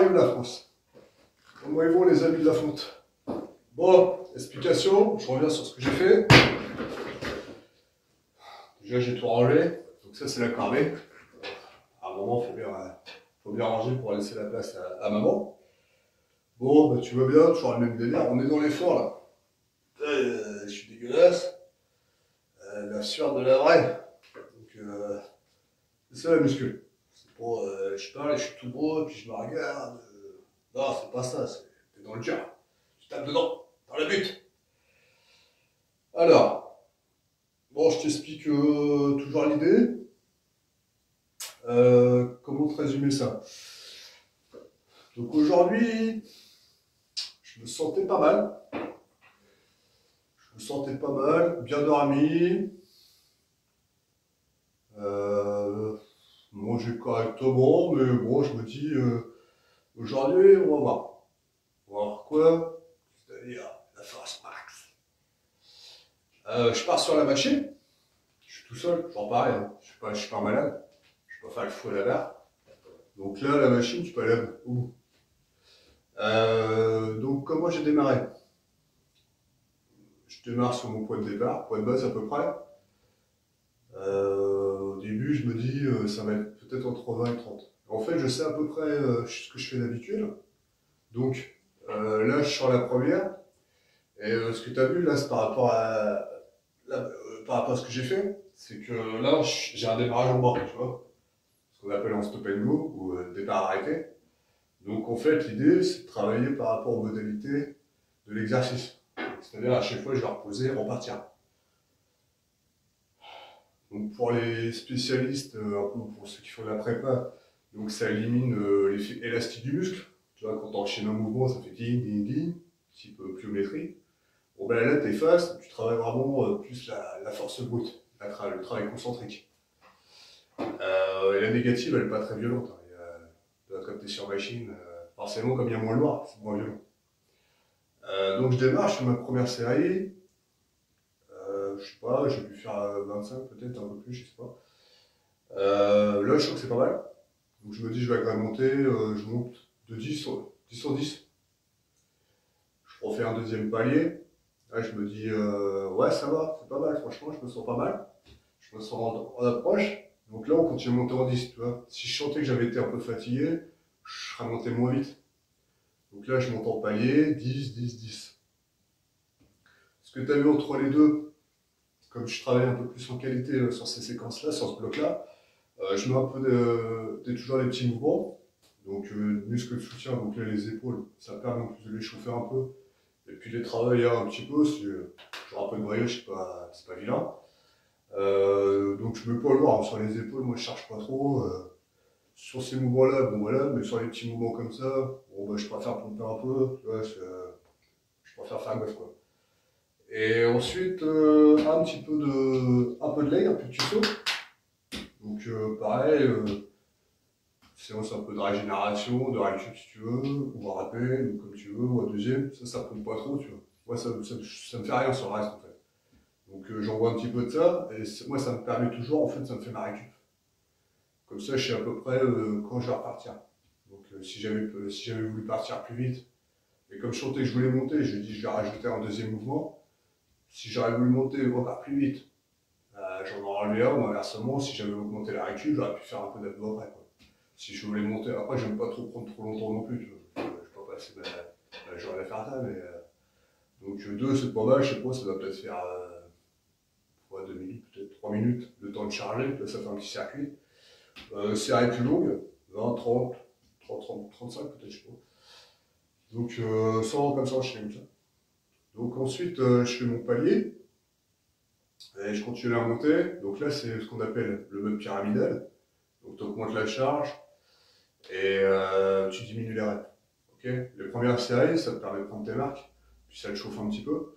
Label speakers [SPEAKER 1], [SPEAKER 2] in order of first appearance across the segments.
[SPEAKER 1] arrive la France? Comment ils vont les amis de la fonte? Bon, explication, je reviens sur ce que j'ai fait. Déjà j'ai tout rangé, donc ça c'est la corvée. À un moment, faut bien ranger pour laisser la place à maman. Bon, bah tu vois bien, toujours le même délire, on est dans l'effort là. Je suis dégueulasse. La sueur de la vraie. Donc c'est ça la muscu. C'est pour, je parle et je suis tout beau, et puis je me regarde. Non, c'est pas ça, t'es dans le dur. Tu tapes dedans, dans la butte. Alors, bon, je t'explique toujours l'idée. Comment te résumer ça? Donc aujourd'hui, je me sentais pas mal. Bien dormi. Mangé correctement, mais bon, je me dis, aujourd'hui, on va voir. On va voir quoi? C'est-à-dire la force max. Je pars sur la machine. Je suis tout seul, genre pareil, hein. Je suis pas malade. Je peux pas faire le fou à la barre. Donc là, la machine, tu peux aller au bout. Donc comment j'ai démarré? Je démarre sur mon point de départ, point de base à peu près. Au début, je me dis, ça va être peut-être entre 20 et 30. En fait, je sais à peu près ce que je fais d'habitude. Donc là, je suis sur la première. Et ce que tu as vu là, c'est par rapport à ce que j'ai fait. C'est que là, j'ai un démarrage au bord, tu vois. Ce qu'on appelle en stop and go, ou départ arrêté. Donc en fait, l'idée, c'est de travailler par rapport aux modalités de l'exercice. C'est-à-dire, à chaque fois, je vais reposer et repartir. Donc pour les spécialistes, un peu pour ceux qui font de la prépa, donc ça élimine l'effet élastique du muscle. Tu vois, quand tu enchaînes un mouvement, ça fait ding, ding, ding, type pliométrie. Bon ben là, tu effaces, tu travailles vraiment plus la force brute, le travail concentrique. Et la négative, elle n'est pas très violente. Hein. Comme tu es sur machine, forcément, comme il y a moins de loir, c'est moins violent. Donc je démarre, je fais ma première série. Je sais pas, j'ai dû faire 25 peut-être, un peu plus, je sais pas. Là, je sens que c'est pas mal. Donc je me dis, je vais agrémenter, je monte de 10 sur 10. Je refais un deuxième palier. Là, je me dis, ouais, ça va, c'est pas mal, franchement, je me sens pas mal. Je me sens en approche. Donc là, on continue à monter en 10, tu vois. Si je sentais que j'avais été un peu fatigué, je serais monté moins vite. Donc là, je monte en palier, 10, 10, 10. Ce que tu as vu entre les deux, comme je travaille un peu plus en qualité sur ces séquences-là, sur ce bloc-là, je mets un peu toujours les petits mouvements. Donc muscles de soutien, donc là les épaules, ça permet en plus de les chauffer un peu. Et puis les travailler un petit peu, genre un peu de voyage, c'est pas vilain. Donc je mets pas le lourd, hein. Sur les épaules, moi je charge pas trop. Sur ces mouvements-là, bon voilà, mais sur les petits mouvements comme ça, bon, bah, je préfère pomper un peu, tu vois, je préfère faire gaffe quoi. Et ensuite, un peu de leg, un peu de tuto. Donc pareil, séance un peu de régénération, de récup si tu veux, ou à rappel, ou comme tu veux, ou à deuxième, ça pompe pas trop, tu vois. Moi ça me fait rien sur le reste en fait. Donc j'envoie un petit peu de ça, et moi ça me permet toujours, en fait ça me fait ma récup. Comme ça je sais à peu près quand je vais repartir. Donc si j'avais voulu partir plus vite, et comme je sentais que je voulais monter, je dis je vais rajouter un deuxième mouvement. Si j'aurais voulu monter encore plus vite, j'en aurais enlevé un, ou inversement, si j'avais augmenté la récup, j'aurais pu faire un peu d'abdos après quoi. Si je voulais monter, après j'aime pas trop prendre trop longtemps non plus, tu vois. Je peux pas passer ma journée à faire ça, mais donc 2 c'est pas mal, je sais pas, ça doit peut-être faire 2 minutes, peut-être 3 minutes, le temps de charger, là ça fait un petit circuit. Série plus longue, 20, 30, 35 peut-être, je sais pas. Donc sans comme ça, je fais comme ça. Donc ensuite je fais mon palier, et je continue à monter. Donc là c'est ce qu'on appelle le mode pyramidal. Donc tu augmentes la charge, et tu diminues les reps. Okay, les premières séries, ça te permet de prendre tes marques, puis ça te chauffe un petit peu.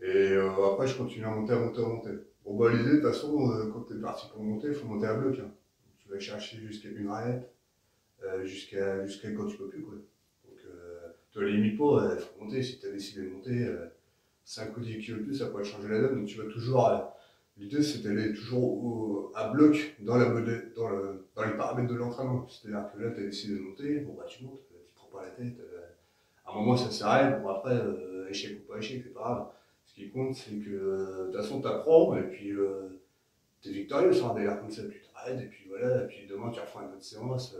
[SPEAKER 1] Et après, je continue à monter, à monter, à monter. Bon, bah, l'idée, de toute façon, quand tu es parti pour monter, il faut monter à bloc. Hein. Tu vas chercher jusqu'à une rep, jusqu'à quand tu peux plus. Quoi. Donc, te limite pas, il faut monter. Si tu as décidé de monter 5 ou 10 kg de plus, ça pourrait changer la donne. Donc, tu vas toujours. L'idée, c'est d'aller toujours à bloc dans les paramètres de l'entraînement. C'est-à-dire que là, tu as décidé de monter, bon, bah, tu montes. tête. À un moment, ça s'arrête. Bon, après, échec ou pas échec, c'est pas grave. Ce qui compte, c'est que de toute façon, tu apprends et puis tu es victorieux sur un délire comme ça. Tu t'arrêtes et puis voilà. Et puis demain, tu refais une autre séance.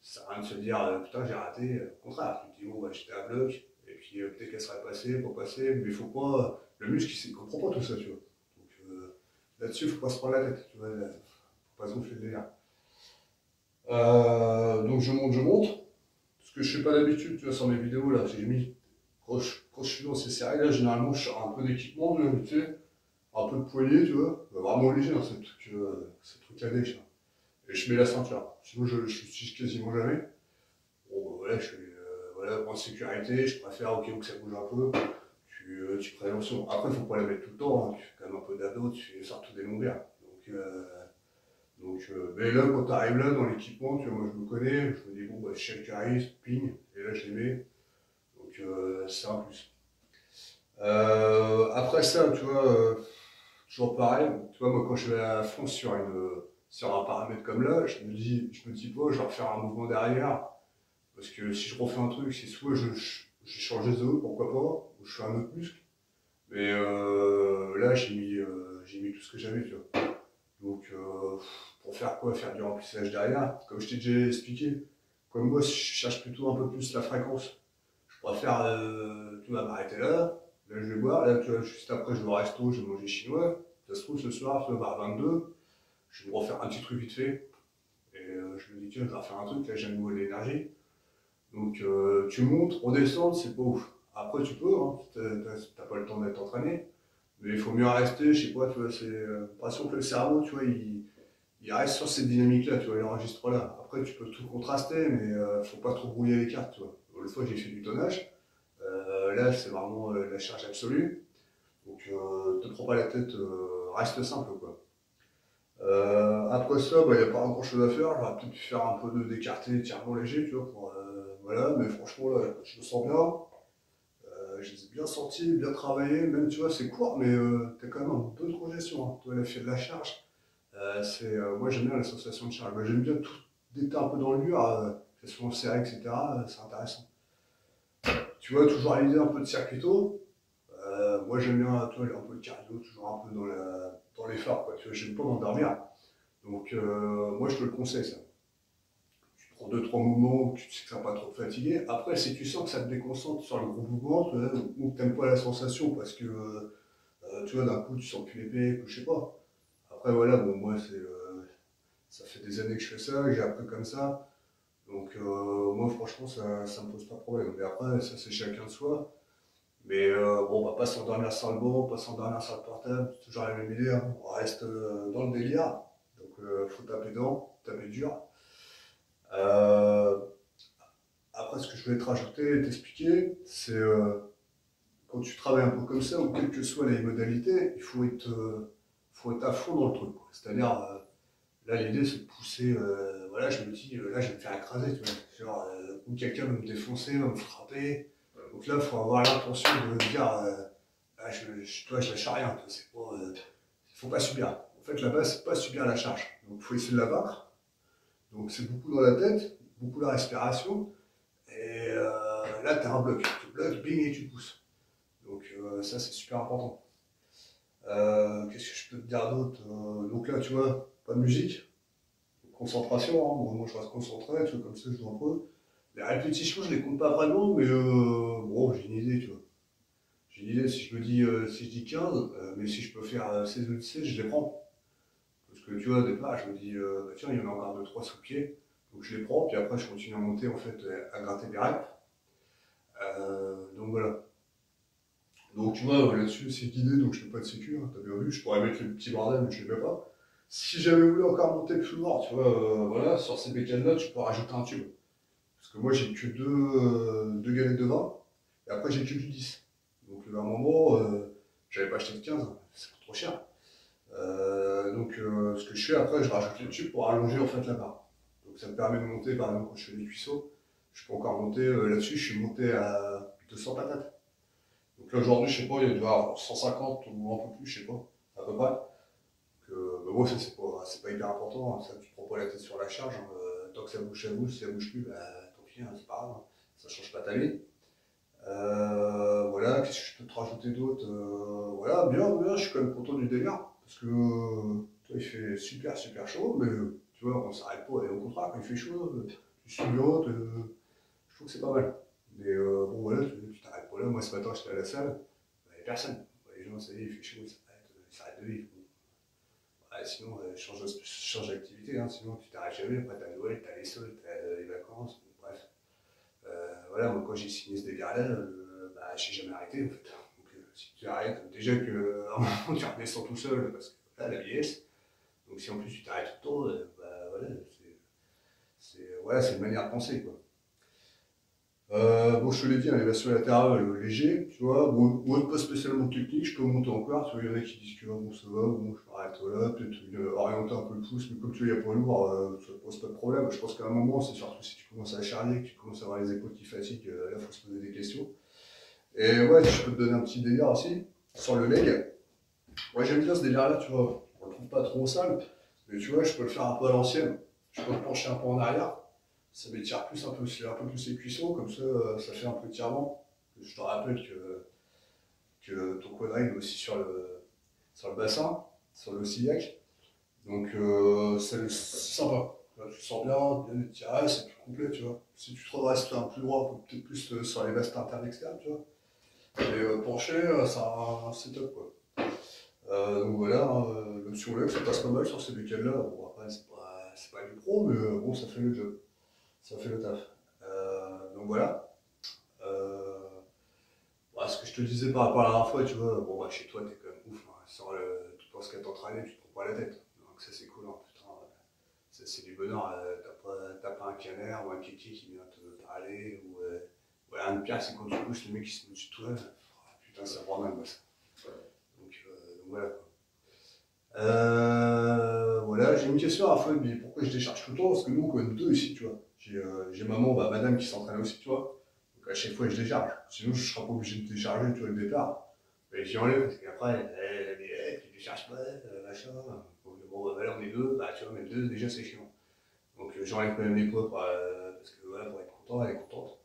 [SPEAKER 1] Ça sert à rien de se dire putain, j'ai raté. Au contraire, tu te dis bon, bah, j'étais à bloc. Et puis peut-être qu'elle serait passée, pas passée. Mais il faut pas. Le muscle, il ne comprend pas tout ça, tu vois. Donc là-dessus, il faut pas se prendre la tête. Tu vois, faut pas se gonfler le délire. Donc je monte. Ce que je fais pas d'habitude, tu vois, sur mes vidéos, là, j'ai mis, quand je suis dans ces séries là, généralement, je sors un peu d'équipement, tu sais, un peu de poignée, tu vois, vraiment léger, hein, ces trucs à dèche, là. Et je mets la ceinture. Sinon, je suis quasiment jamais. Bon, bah, voilà, je fais, voilà, pour la sécurité, je préfère, ok, que ça bouge un peu, tu prends l'attention. Après, il faut pas la mettre tout le temps, hein. Tu fais quand même un peu d'abdos, tu fais surtout des longueurs. Mais là, quand tu arrives là dans l'équipement, tu vois, moi je me connais, je me dis, bon, bah, je sais qui arrive, ping, et là je les mets. Donc c'est un plus. Après ça, tu vois, toujours pareil, tu vois, moi quand je vais à fond sur un paramètre comme là, je me dis pas, je vais refaire un mouvement derrière, parce que si je refais un truc, c'est soit j'ai changé de zone, pourquoi pas, ou je fais un autre muscle. Mais là, j'ai mis tout ce que j'avais, tu vois. Donc, pour faire quoi? Faire du remplissage derrière. Comme je t'ai déjà expliqué, comme moi, je cherche plutôt un peu plus la fréquence. Je préfère, tu vas m'arrêter là. Là, je vais boire. Là, tu vois, juste après, je vais au resto, je vais manger chinois. Ça se trouve, ce soir, tu vas vers 22. Je vais me refaire un petit truc vite fait. Et je me dis, tiens, je vais refaire un truc. Là, j'ai un nouveau de l'énergie. Donc, tu montes, redescends, c'est pas ouf. Après, tu peux, hein, si t'as pas le temps d'être entraîné. Mais il faut mieux rester, je sais pas, tu vois, c'est l'impression que le cerveau, tu vois, il reste sur cette dynamique-là, tu vois, il enregistre là. Après, tu peux tout contraster, mais faut pas trop brouiller les cartes, tu vois. L'autre fois, j'ai fait du tonnage. Là, c'est vraiment la charge absolue. Donc, te prends pas la tête, reste simple, quoi. Après ça, il n'y a pas grand chose à faire. J'aurais peut-être pu faire un peu d'écarté, tirement léger, tu vois, voilà, mais franchement, là, je me sens bien. Je les ai bien sentis, bien travaillés, même, tu vois, c'est court, mais t'as quand même un peu de congestion, hein. Tu vois, l'effet de la charge. Moi j'aime bien l'association de charge. Moi, j'aime bien tout dès que t'es un peu dans le dur, que ce soit en serré, etc. C'est intéressant. Tu vois, toujours à l'idée un peu de circuito. Moi j'aime bien toi, un peu de cardio, toujours un peu dans l'effort, quoi. Tu vois, j'aime pas m'endormir. Donc moi je te le conseille ça. Tu prends deux trois mouvements où tu sais que ça va pas trop te fatiguer. Après, si tu sens que ça te déconcentre sur le gros mouvement, tu vois, ou que t'aimes pas la sensation parce que tu vois, d'un coup tu sens plus l'épée, ou je sais pas. Après voilà, bon moi ça fait des années que je fais ça, que j'ai appris comme ça. Donc moi franchement ça me pose pas de problème. Mais après ça c'est chacun de soi. Mais bon, on va pas s'endormir sur le banc, pas s'endormir sur le portable, c'est toujours la même idée, hein. On reste dans le délire. Donc faut taper dedans, taper dur. Euh, Après ce que je voulais te rajouter et t'expliquer, c'est quand tu travailles un peu comme ça, ou quelles que soient les modalités, faut être à fond dans le truc, quoi. C'est-à-dire là, l'idée, c'est de pousser. Voilà, je me dis, là, je vais me faire écraser, tu vois. Genre, ou quelqu'un va me défoncer, va me frapper. Donc là, il faut avoir l'intention de me dire, ah, toi, je lâche rien. C'est pas, faut pas subir. En fait, la base, c'est pas subir la charge. Donc, il faut essayer de la vaincre. Donc, c'est beaucoup dans la tête, beaucoup la respiration. Et là, tu as un bloc. Tu bloques, bing, et tu pousses. Donc, ça, c'est super important. Qu'est-ce que je peux te dire d'autre? Donc là, tu vois, pas de musique. Concentration, hein. Moi je reste concentré, tu vois, comme ça je dois un peu. Les répétitions, je les compte pas vraiment, mais bon, j'ai une idée, tu vois. J'ai une idée, si je dis 15, mais si je peux faire 16 ou 17, je les prends. Parce que tu vois, au départ, je me dis, bah, tiens, il y en a encore 2-3 sous le pied, donc je les prends, puis après je continue à monter, en fait, à gratter des reps. Donc voilà. Donc tu vois, là-dessus, c'est guidé, donc je fais pas de sécu, hein, t'as bien vu, je pourrais mettre le petit bordel, mais je les mets pas. Si j'avais voulu encore monter plus loin, tu vois, voilà, sur ces bécanes-là, tu peux rajouter un tube. Parce que moi, j'ai que deux galettes de vin, et après, j'ai que du 10. Donc, à un moment, j'avais pas acheté de 15, c'est trop cher. Ce que je fais après, je rajoute les tubes pour allonger en fait la barre. Donc, ça me permet de monter, par exemple, quand je fais des cuissots, je peux encore monter là-dessus, je suis monté à 200 patates. Donc là, aujourd'hui, je sais pas, il y a dû avoir 150 ou un peu plus, je sais pas, à peu près. Mais bon, ça, c'est pas hyper important, hein. Ça, tu te prends pas la tête sur la charge, hein. Tant que ça bouge, si ça bouge plus, bah, tant pis, hein, c'est pas grave, hein. ça change pas ta vie. Voilà, qu'est-ce que je peux te rajouter d'autre? Voilà, bien, je suis quand même content du délire, parce que tu vois, il fait super chaud, mais tu vois, on s'arrête pas, et au contraire, quand il fait chaud, tu subirotes, je trouve que c'est pas mal. Mais bon, voilà, tu t'arrêtes pas là. Moi, ce matin, j'étais à la salle, il n'y avait personne. Les gens, ça y est, il fait chaud, ils s'arrêtent de vivre. Ouais, sinon, change d'activité, hein, sinon tu t'arrêtes jamais. Après, t'as Noël, t'as les soldes, t'as les vacances, bon, bref. Voilà, moi, quand j'ai signé ce délire-là, bah, j'ai jamais arrêté, en fait. Donc, si tu arrêtes, déjà que à un moment, tu redescends tout seul, parce que là, la vieillesse. Donc, si en plus tu t'arrêtes tout le temps, bah, voilà, voilà, c'est une manière de penser, quoi. Bon, je te l'ai dit, hein, les versions latérales léger, tu vois. Bon, moi, pas spécialement technique, je peux monter encore. Tu vois, il y en a qui disent que bon, ça va, bon, je m'arrête là, peut-être orienter un peu le pouce, mais comme tu vois, il n'y a pas lourd, ça ne pose pas de problème. Je pense qu'à un moment, c'est surtout si tu commences à charger, que tu commences à avoir les épaules qui fatiguent, là, il faut se poser des questions. Et ouais, je peux te donner un petit délire aussi, sur le leg. Ouais, j'aime bien ce délire-là, tu vois. On le trouve pas trop sale, mais tu vois, je peux le faire un peu à l'ancienne. Je peux me pencher un peu en arrière. Ça m'étire plus un peu, c'est un peu plus les cuissons, comme ça fait un peu tirement. Je te rappelle que ton quadrille est aussi sur le bassin, sur le ciliac. Donc c'est sympa. Là, tu te sens bien étiré, c'est plus complet, tu vois. Si tu te redresses un plus droit, peut-être plus sur les vastes internes externes, tu vois. Et penché, c'est top, quoi. Donc voilà, hein, l'option leg, ça passe pas mal sur ces bécanes-là. Bon, après, c'est pas du pro, mais bon, ça fait le job. Ça fait le taf. Donc voilà. Euh, Voilà, ce que je te disais par rapport à la dernière fois, tu vois, bon, bah, chez toi, t'es quand même ouf, hein. Tu penses qu'à t'entraîner, tu te prends pas la tête. Donc ça, c'est cool, hein, putain. C'est du bonheur. T'as pas un canard ou un kéké qui vient te parler. Ou voilà, un pire, c'est quand tu couches, le mec qui se met au-dessus de toi. Putain, ça prend mal, moi, ça. Donc voilà, quoi. Voilà, j'ai une question à la fois, mais pourquoi je décharge tout le temps? Parce que nous, on est quand même deux ici, tu vois. J'ai maman, bah, madame qui s'entraîne aussi, tu vois. Donc à chaque fois, je décharge. Sinon, je ne serais pas obligé de décharger, tu vois, le départ. Mais j'y enlève, parce qu'après, tu décharges pas, machin. Donc, bon, bah, voilà, on est deux, bah, tu vois, même deux, déjà, c'est chiant. Donc j'enlève quand même les poids parce que voilà, pour être content, elle est contente.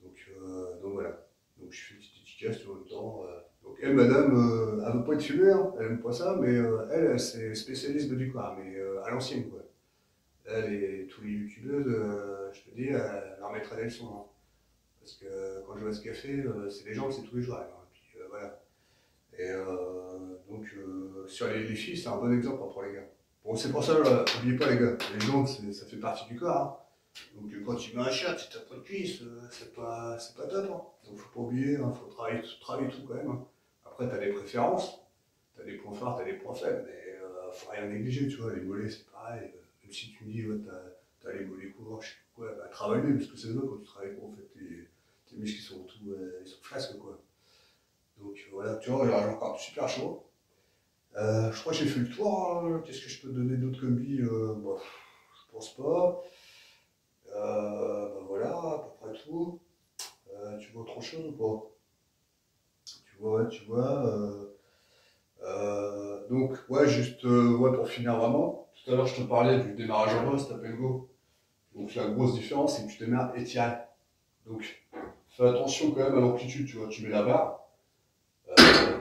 [SPEAKER 1] Donc voilà. Donc je fais une petite dédicace tout le temps. Donc elle, madame, elle veut pas être fumée, hein, elle aime pas ça, mais elle, c'est spécialiste de du corps, mais à l'ancienne, quoi. Elle et tous les youtubeuses, je te dis, elle leur mettrait des leçons, hein. Parce que quand je vois ce qu'elle fait, c'est des gens que c'est tous les jours, elle, hein. Puis voilà. Et donc sur les filles, c'est un bon exemple, hein, pour les gars. Bon, c'est pour ça, n'oubliez pas les gars, les jambes, ça fait partie du corps, hein. Donc quand tu mets un chat, tu tapes pas de cuisse, c'est pas top, hein. Donc faut pas oublier, il faut travailler tout quand même, hein. Après, tu as des préférences, tu as des points forts, tu as des points faibles, mais faut rien négliger, tu vois. Les mollets, c'est pareil. Même si tu me dis, ouais, tu as les mollets courts, je sais pas quoi, bah travaille-les, parce que c'est ça quand tu travailles, en fait, tes muscles ils sont tout, ils sont flasques, quoi. Donc voilà, tu vois, j'ai encore super chaud. Je crois que j'ai fait le tour, hein. Qu'est-ce que je peux te donner d'autre comme billes? Bah, je pense pas. Bah voilà, à peu près tout. Tu vois autre chose ou pas? Tu vois. Donc, ouais, juste ouais, pour finir vraiment, tout à l'heure je te parlais du démarrage en bas, stop and go. Donc la grosse différence, c'est que tu démarres étiré. Donc, fais attention quand même à l'amplitude, tu vois, tu mets la barre,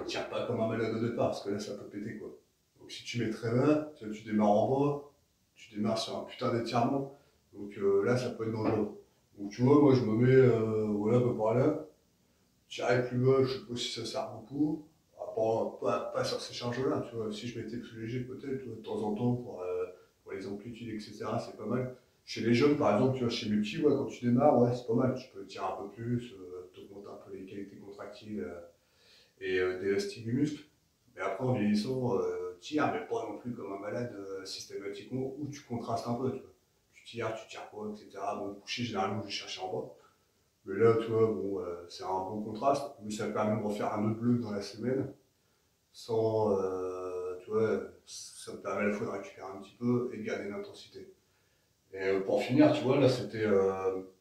[SPEAKER 1] tire pas comme un malade au départ, parce que là ça peut péter, quoi. Donc si tu mets très bas, tu démarres en bas, tu démarres sur un putain d'étirement, donc là ça peut être dangereux. Donc tu vois, moi je me mets voilà, à peu près là. J'irai plus bas, je sais pas si ça sert beaucoup. Pas sur ces charges-là, tu vois. Si je m'étais plus léger, peut-être, tu vois, de temps en temps, pour les amplitudes, etc., c'est pas mal. Chez les jeunes, par exemple, tu vois, chez mes petits, ouais, quand tu démarres, ouais, c'est pas mal. Tu peux tirer un peu plus, t'augmenter un peu les qualités contractiles et d'élastique du muscle. Mais après, en vieillissant, tire, mais pas non plus comme un malade systématiquement, où tu contrastes un peu, tu vois. Tu tires pas, etc. Bon, coucher, généralement, je vais chercher en bas. Mais là, tu vois, bon, c'est un bon contraste, mais ça permet de refaire un autre bloc dans la semaine, sans, tu vois, ça me permet à la fois de récupérer un petit peu et de garder l'intensité. Et pour finir, tu vois, là, c'était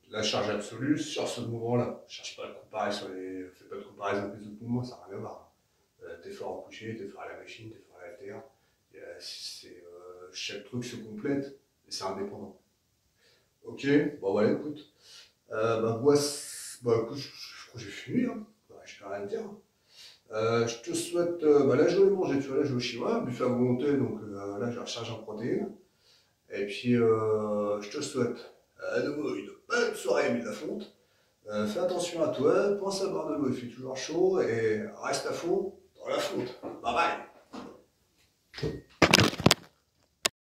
[SPEAKER 1] la charge absolue sur ce mouvement-là. Je cherche pas à le comparer fais pas de comparaison avec les autres mouvements, ça n'a rien à voir. T'es fort en coucher, t'es fort à la machine, t'es fort à la terre. Chaque truc se complète et c'est indépendant. Ok, bon voilà, écoute. Écoute, je crois que j'ai fini, hein. Je peux rien te dire. Je te souhaite, là je vais manger, tu vois, là je vais au chinois, buffet à volonté, donc là j'ai recharge en protéines. Et puis je te souhaite à nouveau une bonne soirée, Émile Lafonte. Fais attention à toi, pense à boire de l'eau, il fait toujours chaud et reste à fond dans la fonte. Bye bye.